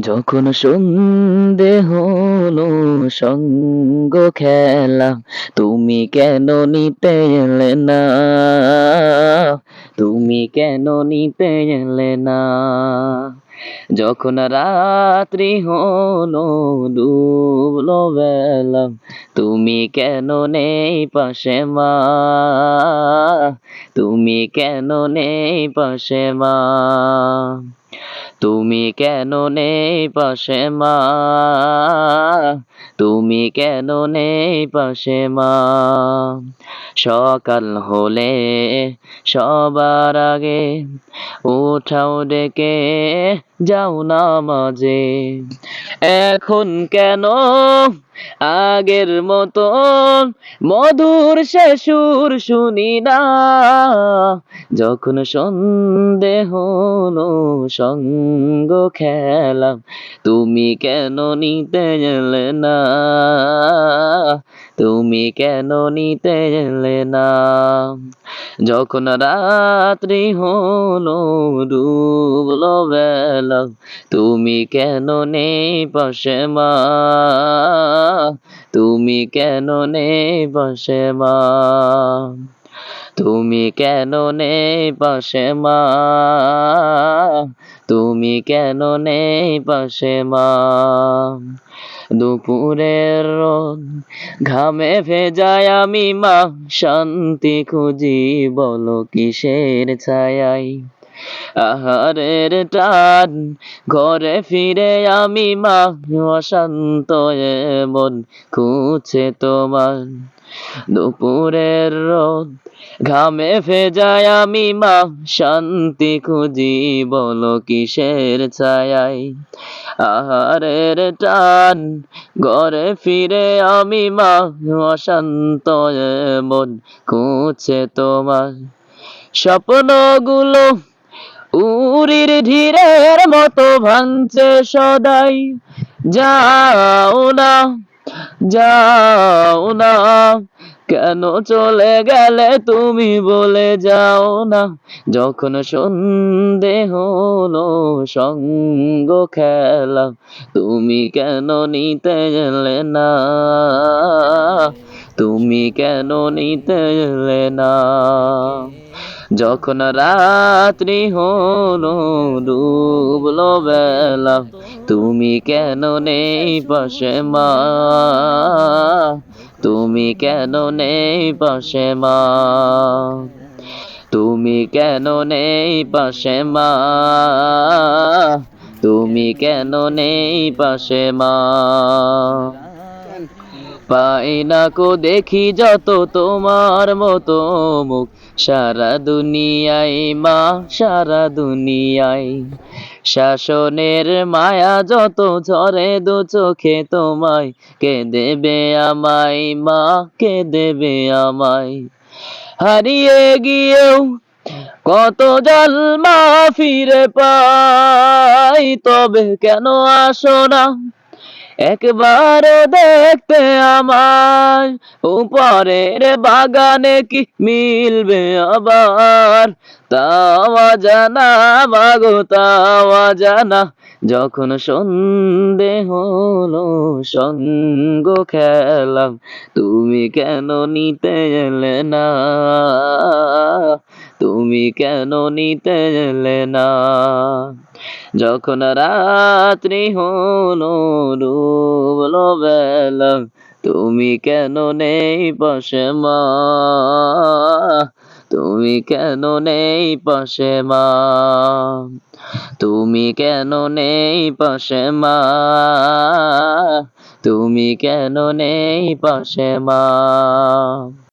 যখন সন্ধে হলো সঙ্গ খেলা, তুমি কেন নিতে এলে না? তুমি কেন নিতে এলে না? যখন রাত্রি হলো ডুবলো বেলা, তুমি কেন নেই পাশে মা? তুমি কেন নেই পাশে মা? তুমি কেন নেই পাশে মা? তুমি কেন নেই পাশে মা? সকাল হলে সবার আগে উঠাও ডেকে যাও নামাজে। এখন কেন আগের মতো মধুর সে সুর শুনি না? যখন সন্ধে হলো সঙ্গ খেলাম, তুমি কেন নিতে এলে না? তুমি কেন নিতে এলে না? যখন রাত্রি হলো ডুবলো বেলা, তুমি কেন নেই পাশে মা? তুমি কেন নেই পাশে মা? তুমি কেন নেই পাশে মা? তুমি কেন নেই পাশে মা? দুপুরের রোদ ঘামে ভেজায় আমি মা, শান্তি খুঁজি বলো কিসের ছায়ায়? আহারের টান ঘরে ফিরে আমি মা, অশান্ত মন খুঁজছে তোমার। দুপুরের রোদ ঘামে ভেজায় আমি মা, শান্তি খুঁজি বলো কিসের ছায়ায়? আহারের টান ঘরে ফিরে আমি মা, অশান্ত মন খুঁজছে তোমার। স্বপ্নগুলো উরির ঢিরের মতো ভাঙছে সদাই, যাও না, যাও না, কেন চলে গেলে তুমি বলে যাও না? যখন সন্ধে হলো সঙ্গ খেলা, তুমি কেন নিতে এলে না? তুমি কেন নিতে এলে না? যখন রাত্রি হলো ডুবলো বেলা, তুমি কেন নেই পাশে মা? তুমি কেন নেই পাশে মা? তুমি কেন নেই পাশে মা? তুমি কেন নেই পাশে মা? পাই না কো দেখি যত তোমার মতো মুখ, সারা দুনিয়ায় মা, সারা দুনিয়ায়। শাসনের মায়া যত ঝরে দু চোখে তোমায়, কে দেবে আমায় মা, কে দেবে আমায়? হারিয়ে গিয়েও কত জন্মা ফিরে পাই, তবে কেন আসো না একবার দেখতে আমায়? উপরের বাগানে কি মিলবে আবার? তাওয়া জানা মাগো তাওয়া জানা, যখন সন্ধে হলো সঙ্গ খেলাম, তুমি কেন নিতে এলে না? তুমি কেন নিতে এলে না? যখন রাত্রি হলো ডুবলো বেলা, তুমি কেন নেই পাশে মা? তুমি কেন নেই পাশে মা? তুমি কেন নেই পাশে মা? তুমি কেন নেই পাশে মা?